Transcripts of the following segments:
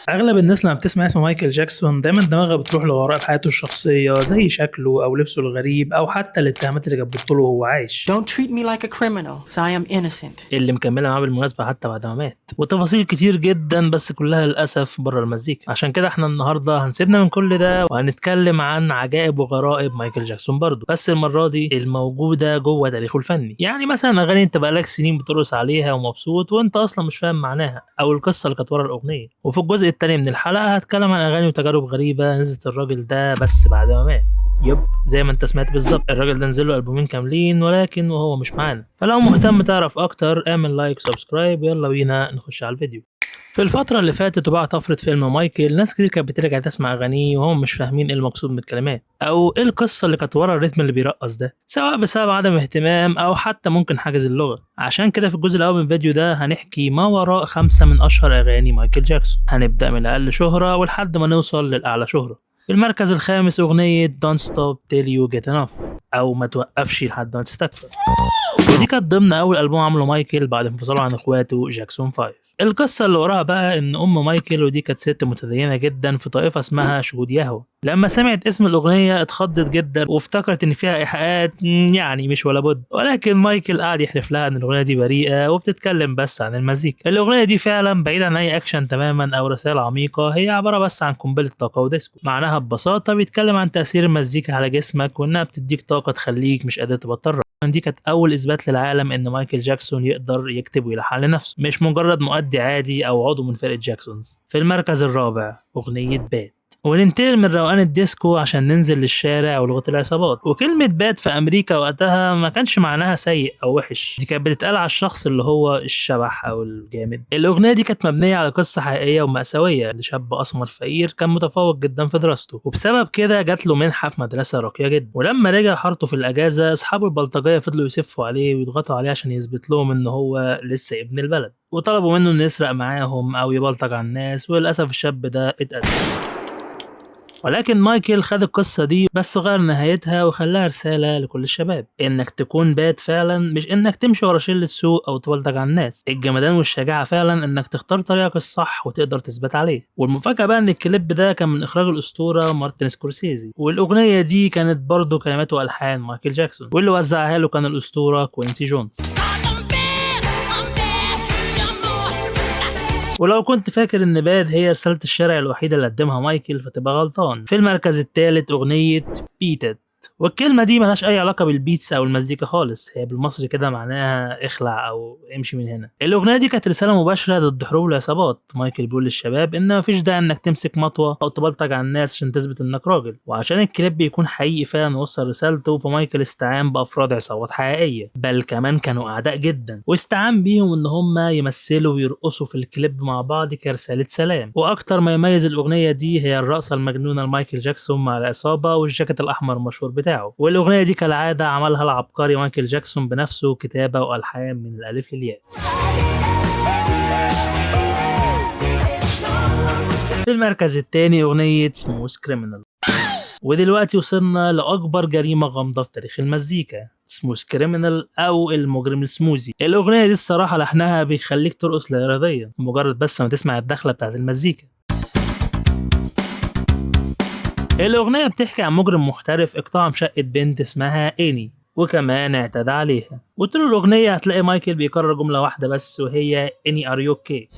اغلب الناس لما بتسمع اسم مايكل جاكسون دايما دماغها بتروح لغرائب حياته الشخصيه زي شكله او لبسه الغريب او حتى الاتهامات اللي كانت بتطوله وهو عايش، Don't treat me like a criminal, so I am innocent. اللي مكمله معاه بالمناسبه حتى بعد ما مات، وتفاصيل كتير جدا بس كلها للاسف بره المزيكا. عشان كده احنا النهارده هنسيبنا من كل ده وهنتكلم عن عجائب وغرائب مايكل جاكسون برضه، بس المره دي الموجوده جوه تاريخه الفني. يعني مثلا اغاني انت بقالك سنين بترقص عليها ومبسوط وانت اصلا مش فاهم معناها او القصه اللي كانت ورا الاغنيه. وفي الجزء التاني من الحلقه هتكلم عن اغاني وتجارب غريبه نزلت الراجل ده بس بعد ما مات. زي ما انت سمعت بالظبط، الراجل ده نزل له البومين كاملين ولكن وهو مش معانا. فلو مهتم تعرف اكتر اعمل لايك سبسكرايب، يلا بينا نخش على الفيديو. في الفترة اللي فاتت وبعد طفرة فيلم مايكل، ناس كتير كانت بترجع تسمع أغانيه وهم مش فاهمين إيه المقصود من الكلمات أو إيه القصة اللي كانت ورا الريتم اللي بيرقص ده، سواء بسبب عدم اهتمام أو حتى ممكن حاجز اللغة. عشان كده في الجزء الأول من الفيديو ده هنحكي ما وراء 5 من أشهر أغاني مايكل جاكسون، هنبدأ من الأقل شهرة ولحد ما نوصل للأعلى شهرة. في المركز الخامس أغنية Don't Stop Till You Get Enough أو ما توقفش لحد ما تستكفى، ودي كانت ضمن أول ألبوم عمله مايكل بعد انفصاله عن إخواته جاكسون 5. القصة اللي وراها بقى إن أم مايكل، ودي كانت ست متدينة جدا في طائفة اسمها شهود يهوه، لما سمعت اسم الأغنية اتخضت جدا وافتكرت إن فيها إيحاءات يعني مش ولا بد، ولكن مايكل قعد يحلف لها إن الأغنية دي بريئة وبتتكلم بس عن المزيكا. الأغنية دي فعلا بعيد عن أي أكشن تماما أو رسالة عميقة، هي عبارة بس عن قنبلة طاقة وديسكو. معناها ببساطة بيتكلم عن تأثير المزيكا على جسمك وإنها بتديك طاقة تخليك مش قادر تبطل. دي كانت أول إثبات للعالم إن مايكل جاكسون يقدر يكتب ويلحن لنفسه، مش مجرد مؤدي عادي أو عضو من فرقة جاكسونز. في المركز الرابع أغنية باد، وننتقل من روقان الديسكو عشان ننزل للشارع ولغة العصابات. وكلمة باد في أمريكا وقتها ما كانش معناها سيء أو وحش، دي كانت بتتقال على الشخص اللي هو الشبح أو الجامد. الأغنية دي كانت مبنية على قصة حقيقية ومأساوية لشاب أسمر فقير كان متفوق جدا في دراسته، وبسبب كده جات له منحة في مدرسة راقية جدا. ولما رجع حارته في الأجازة أصحابه البلطجية فضلوا يسفوا عليه ويضغطوا عليه عشان يثبت لهم إن هو لسه ابن البلد، وطلبوا منه إنه يسرق معاهم أو يبلطج على الناس، وللأسف الشاب ده اتقتل. ولكن مايكل خد القصة دي بس غير نهايتها وخلاها رسالة لكل الشباب، انك تكون باد فعلا مش انك تمشي ورا شلة سوء او تبلطج على الناس. الجمدان والشجاعة فعلا انك تختار طريقك الصح وتقدر تثبت عليه. والمفاجأة بقى ان الكليب ده كان من اخراج الاسطورة مارتن سكورسيزي، والاغنية دي كانت برضه كلمات والحان مايكل جاكسون، واللي وزعها له كان الاسطورة كوينسي جونز. ولو كنت فاكر ان باد هي رسالة الشارع الوحيدة اللي قدمها مايكل فتبقى غلطان. في المركز الثالث أغنية بيتد، والكلمة دي ملهاش أي علاقة بالبيتس أو المزيكا خالص، هي بالمصري كده معناها اخلع أو امشي من هنا. الأغنية دي كانت رسالة مباشرة ضد حروب العصابات. مايكل بيقول للشباب إن مفيش داعي إنك تمسك مطوة أو تبلطج على الناس عشان تثبت إنك راجل. وعشان الكليب يكون حقيقي فعلا ووصل رسالته، فمايكل استعان بأفراد عصابات حقيقية، بل كمان كانوا أعداء جدا، واستعان بيهم إن هم يمثلوا ويرقصوا في الكليب مع بعض كرسالة سلام. وأكتر ما يميز الأغنية دي هي الرقصة المجنونة لمايكل جاكسون مع العصابة والجاكيت الأحمر المشهور بتاعه. والأغنية دي كالعادة عملها العبقري مايكل جاكسون بنفسه، كتابة وألحان من الألف للياء. في المركز الثاني أغنية سموث كريمنال، ودلوقتي وصلنا لأكبر جريمة غامضة في تاريخ المزيكا، سموث كريمنال أو المجرم السموزي. الأغنية دي الصراحة لحنها بيخليك ترقص لا إراديا مجرد بس ما تسمع الدخلة بتاعت المزيكا. الأغنية بتحكي عن مجرم محترف اقتحم شقة بنت اسمها إيني وكمان اعتدى عليها، وطول الأغنية هتلاقي مايكل بيكرر جملة واحدة بس وهي إني ار يو اوكي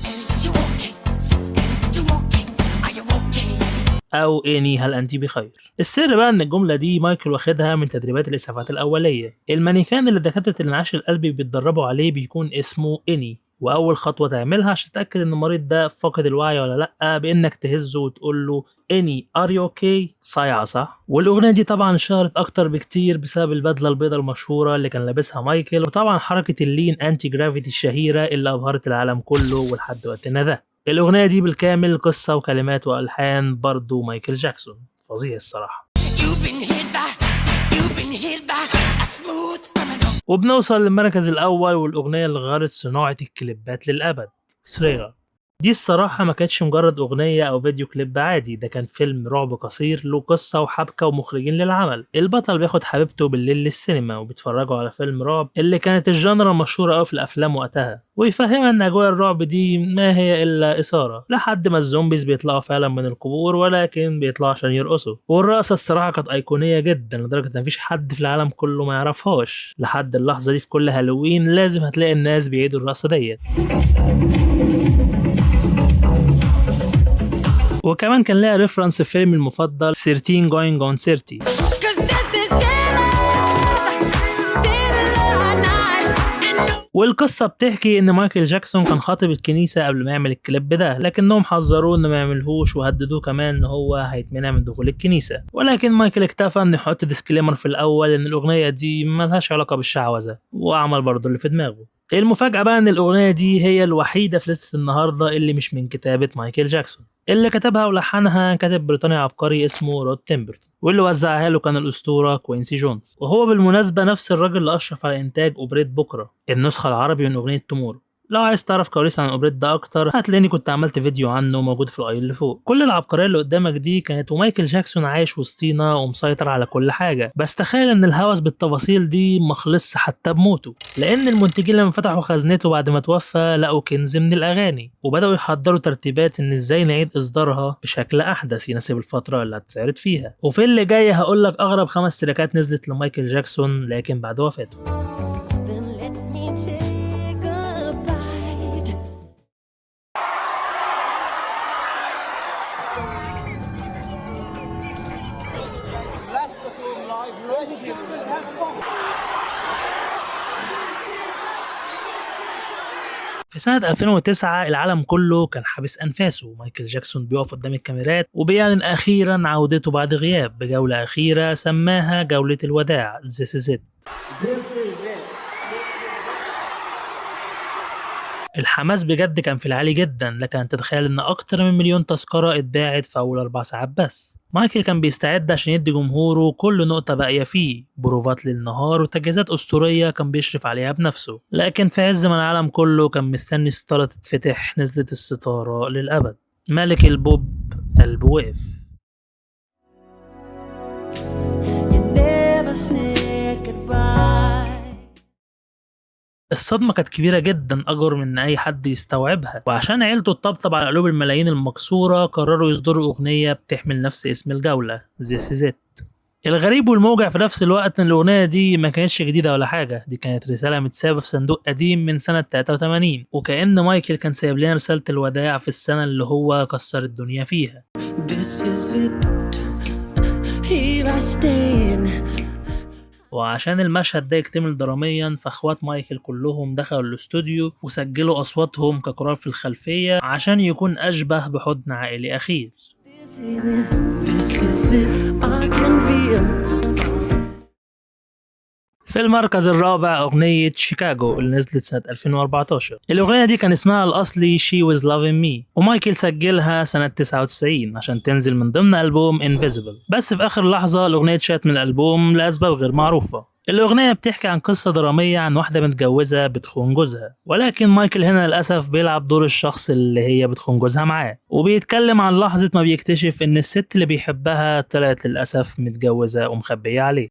أو إني هل أنت بخير. السر بقى إن الجملة دي مايكل واخدها من تدريبات الإسعافات الأولية. المانيكان اللي دكاترة الانعاش القلبي بيتدربوا عليه بيكون اسمه إني، وأول خطوة تعملها عشان تتأكد إن المريض ده فاقد الوعي ولا لأ بإنك تهزه وتقول له إني ار يو اوكي. صايعة صح؟ والأغنية دي طبعا اشتهرت أكتر بكتير بسبب البدلة البيضاء المشهورة اللي كان لابسها مايكل، وطبعا حركة اللين أنتي جرافيتي الشهيرة اللي أبهرت العالم كله ولحد وقتنا ده. الأغنية دي بالكامل قصة وكلمات وألحان برضو مايكل جاكسون، فظيع الصراحة. وبنوصل للمركز الأول والأغنية اللي غيرت صناعة الكليبات للأبد، ثريلر. دي الصراحة ما كانتش مجرد أغنية أو فيديو كليب عادي، ده كان فيلم رعب قصير له قصة وحبكة ومخرجين للعمل. البطل بياخد حبيبته بالليل للسينما وبيتفرجوا على فيلم رعب اللي كانت الجانرا مشهورة أوي في الأفلام وقتها، ويفهمها إن أجواء الرعب دي ما هي إلا إثارة، لحد ما الزومبيز بيطلعوا فعلا من القبور، ولكن بيطلعوا عشان يرقصوا. والرقصة الصراحة كانت أيقونية جدا لدرجة إن مفيش حد في العالم كله ما يعرفهاش. لحد اللحظة دي في كل هالوين لازم هتلاقي الناس بيعيدوا الرقصة ديت. وكمان كان لها ريفرنس في فيلم المفضل 13 Going on 30. والقصة بتحكي إن مايكل جاكسون كان خاطب الكنيسة قبل ما يعمل الكليب ده، لكنهم حذروه إنه ما يعملهوش وهددوه كمان إن هو هيتمنع من دخول الكنيسة. ولكن مايكل اكتفى إنه يحط ديسكليمر في الأول إن الأغنية دي ملهاش علاقة بالشعوذة، وعمل برضه اللي في دماغه. المفاجأة بقى إن الأغنية دي هي الوحيدة في لستة النهاردة اللي مش من كتابة مايكل جاكسون. اللي كتبها ولحنها كاتب بريطاني عبقري اسمه رود تيمبرتون، واللي وزعها له كان الأسطورة كوينسي جونز، وهو بالمناسبة نفس الراجل اللي أشرف على إنتاج أوبريت بكرة النسخة العربي من أغنية تومورو. لو عايز تعرف كواليس عن الأوبريت ده أكتر هتلاقيني كنت عملت فيديو عنه موجود في الأي اللي فوق. كل العبقرية اللي قدامك دي كانت ومايكل جاكسون عايش وسطينا ومسيطر على كل حاجة، بس تخيل إن الهوس بالتفاصيل دي مخلصش حتى بموته، لأن المنتجين لما فتحوا خزنته بعد ما توفى لقوا كنز من الأغاني، وبدأوا يحضروا ترتيبات إن إزاي نعيد إصدارها بشكل أحدث يناسب الفترة اللي هتتعرض فيها. وفي اللي جاي هقولك أغرب 5 تراكات نزلت لمايكل جاكسون لكن بعد وفاته. في سنة 2009 العالم كله كان حابس أنفاسه، ومايكل جاكسون بيقف قدام الكاميرات وبيعلن أخيرا عودته بعد غياب بجولة أخيرة سماها جولة الوداع This is it. الحماس بجد كان في العالي جدا، لك أن تتخيل إن أكتر من 1,000,000 تذكرة اتباعت في أول 4 ساعات بس. مايكل كان بيستعد عشان يدي جمهوره كل نقطة باقية فيه، بروفات للنهار وتجهيزات أسطورية كان بيشرف عليها بنفسه. لكن في عز ما العالم كله كان مستني الستارة تتفتح نزلت الستارة للأبد. ملك البوب قلبه وقف. الصدمة كانت كبيرة جدا أكبر من إن أي حد يستوعبها، وعشان عيلته تطبطب على قلوب الملايين المكسورة قرروا يصدروا أغنية بتحمل نفس اسم الجولة This is it. الغريب والموجع في نفس الوقت إن الأغنية دي ما كانتش جديدة ولا حاجة، دي كانت رسالة متسابة في صندوق قديم من سنة 83، وكأن مايكل كان سايب لنا رسالة الوداع في السنة اللي هو كسر الدنيا فيها. This is it. Here I stand. وعشان المشهد ده يكتمل دراميا فاخوات مايكل كلهم دخلوا الاستوديو وسجلوا اصواتهم كقرار في الخلفية عشان يكون اشبه بحضن عائلي اخير. في المركز الرابع أغنية شيكاغو اللي نزلت سنة 2014. الأغنية دي كان اسمها الأصلي She Was Loving Me، ومايكل سجلها سنة 99 عشان تنزل من ضمن ألبوم Invisible، بس في آخر لحظة الأغنية اتشالت من الألبوم لأسباب غير معروفة. الأغنية بتحكي عن قصة درامية عن واحدة متجوزة بتخون جوزها، ولكن مايكل هنا للأسف بيلعب دور الشخص اللي هي بتخون جوزها معاه، وبيتكلم عن لحظة ما بيكتشف إن الست اللي بيحبها طلعت للأسف متجوزة ومخبية عليه.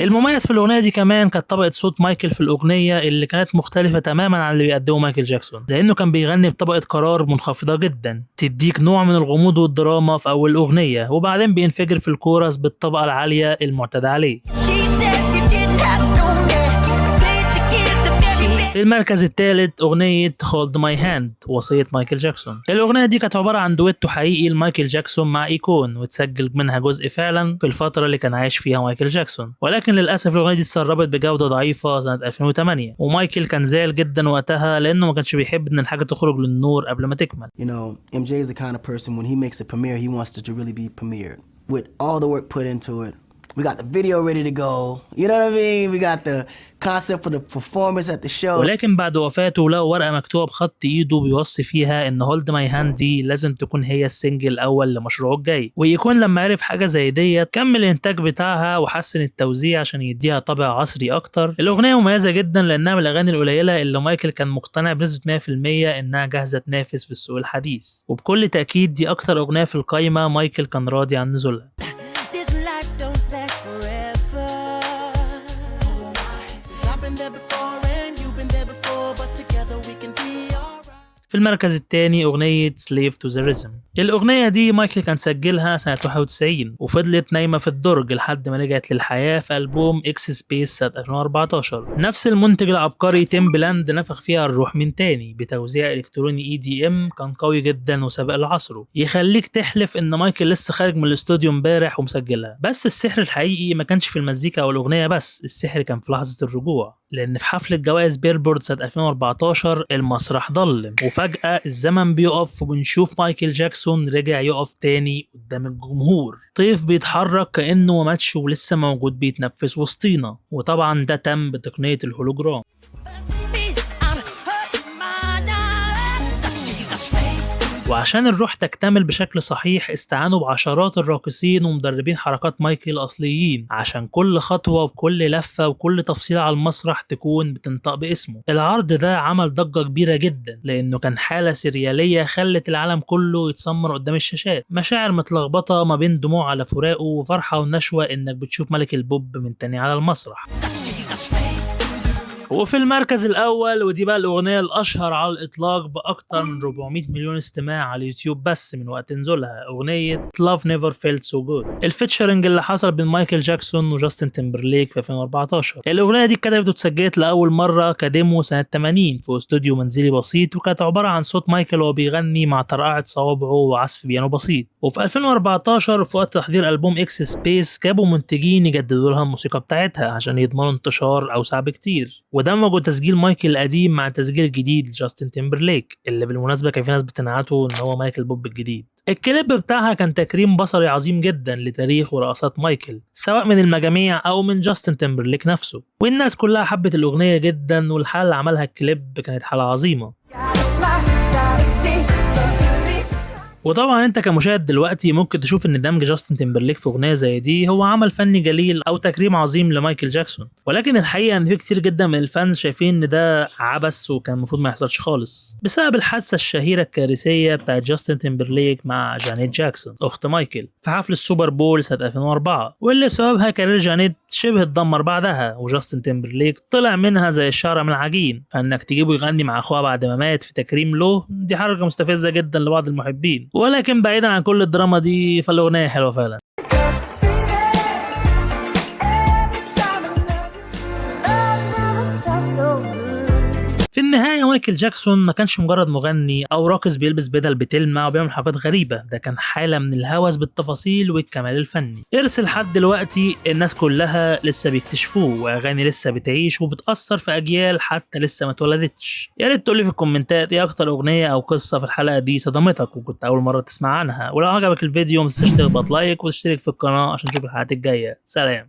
المميز في الأغنية دي كمان كانت طبقة صوت مايكل في الأغنية اللي كانت مختلفة تماما عن اللي بيقدمه مايكل جاكسون، لأنه كان بيغني بطبقة قرار منخفضة جدا تديك نوع من الغموض والدراما في أول الأغنية، وبعدين بينفجر في الكورس بالطبقة العالية المعتاد عليه. في المركز الثالث أغنية Hold My Hand وصية مايكل جاكسون. الأغنية دي كانت عبارة عن دويتو حقيقي لمايكل جاكسون مع إيكون، وتسجل منها جزء فعلا في الفترة اللي كان عايش فيها مايكل جاكسون، ولكن للأسف الأغنية دي اتسربت بجودة ضعيفة سنة 2008، ومايكل كان زعل جدا وقتها لأنه ما كانش بيحب إن الحاجة تخرج للنور قبل ما تكمل. You know, MJ is the kind of person when he makes a premiere he wants it to really be premiered with all the work put into it. We got the video ready to go. You know what I mean? We got the concept for the performance at the show. ولكن بعد وفاته لقوا ورقة مكتوبة بخط ايده بيوصي فيها ان هولد ماي هاند دي لازم تكون هي السنجل الاول لمشروعه الجاي، ويكون لما عرف حاجة زي ديت كمل الانتاج بتاعها وحسن التوزيع عشان يديها طابع عصري اكتر. الاغنية مميزة جدا لانها من الاغاني القليلة اللي مايكل كان مقتنع بنسبة 100% انها جاهزة تنافس في السوق الحديث، وبكل تأكيد دي اكتر اغنية في القايمة مايكل كان راضي عن نزولها. في المركز الثاني أغنية Slave to the Rhythm. الأغنية دي مايكل كان سجلها سنة 91 وفضلت نايمة في الدرج لحد ما رجعت للحياة في ألبوم إكس سبيس سنة 2014. نفس المنتج العبقري تيم بلاند نفخ فيها الروح من تاني بتوزيع إلكتروني EDM كان قوي جدا وسابق لعصره، يخليك تحلف إن مايكل لسه خارج من الاستوديو امبارح ومسجلها. بس السحر الحقيقي ما كانش في المزيكا أو الأغنية بس، السحر كان في لحظة الرجوع، لأن في حفلة جوائز بيلبورد سنة 2014 المسرح ضلم وفجأة الزمن بيقف وبنشوف مايكل جاكسون رجع يقف تاني قدام الجمهور، طيف بيتحرك كأنه ما ماتش ولسه موجود بيتنفس وسطينا، وطبعا ده تم بتقنية الهولوجرام. وعشان الروح تكتمل بشكل صحيح استعانوا بعشرات الراقصين ومدربين حركات مايكل الأصليين عشان كل خطوة وكل لفة وكل تفصيلة على المسرح تكون بتنطق باسمه. العرض ده عمل ضجة كبيرة جدا لأنه كان حالة سريالية خلت العالم كله يتسمر قدام الشاشات، مشاعر متلخبطة ما بين دموع على فراقه وفرحة ونشوة إنك بتشوف ملك البوب من تاني على المسرح. وفي المركز الأول، ودي بقى الأغنية الأشهر على الإطلاق بأكتر من 400 مليون استماع على اليوتيوب بس من وقت نزولها، أغنية Love Never Felt So Good، الفيتشرنج اللي حصل بين مايكل جاكسون وجاستن تيمبرليك في 2014. الأغنية دي اتكتبت واتسجلت لأول مرة كديمو سنة 80 في استوديو منزلي بسيط، وكانت عبارة عن صوت مايكل وهو بيغني مع طرقعة صوابعه وعزف بيانو بسيط. وفي 2014 في وقت تحضير ألبوم إكس سبيس جابوا منتجين يجددوا لها الموسيقى بتاعتها عشان يضمنوا انتشار أوسع بكتير، ودمجوا تسجيل مايكل القديم مع تسجيل الجديد لجاستن تيمبرليك اللي بالمناسبة كان في ناس بتنعته ان هو مايكل بوب الجديد. الكليب بتاعها كان تكريم بصري عظيم جدا لتاريخ ورقصات مايكل سواء من المجاميع او من جاستن تيمبرليك نفسه، والناس كلها حبت الاغنية جدا، والحالة اللي عملها الكليب كانت حالة عظيمة. وطبعا انت كمشاهد دلوقتي ممكن تشوف ان دمج جاستن تيمبرليك في اغنيه زي دي هو عمل فني جليل او تكريم عظيم لمايكل جاكسون، ولكن الحقيقه ان في كتير جدا من الفانز شايفين ان ده عبث وكان المفروض ما يحصلش خالص بسبب الحادثه الشهيره الكارثيه بتاعت جاستن تيمبرليك مع جانيت جاكسون اخت مايكل في حفل السوبر بول سنه 2004، واللي بسببها كارير جانيت شبه اتدمر بعدها، وجاستن تيمبرليك طلع منها زي الشعره من العجين. فانك تجيبه يغني مع اخوها بعد ما مات في تكريم له دي حركه مستفزه جدا لبعض المحبين، ولكن بعيدا عن كل الدراما دي فالأغنية حلوة فعلا. في النهاية مايكل جاكسون ما كانش مجرد مغني أو راقص بيلبس بدل بتلمع وبيعمل حركات غريبة، ده كان حالة من الهوس بالتفاصيل والكمال الفني، إرث لحد دلوقتي الناس كلها لسه بيكتشفوه، وأغاني لسه بتعيش وبتأثر في أجيال حتى لسه ما اتولدتش. يا ريت تقولي في الكومنتات إيه أكتر أغنية أو قصة في الحلقة دي صدمتك وكنت أول مرة تسمع عنها، ولو عجبك الفيديو متنساش تخبط لايك وتشترك في القناة عشان تشوف الحلقات الجاية. سلام.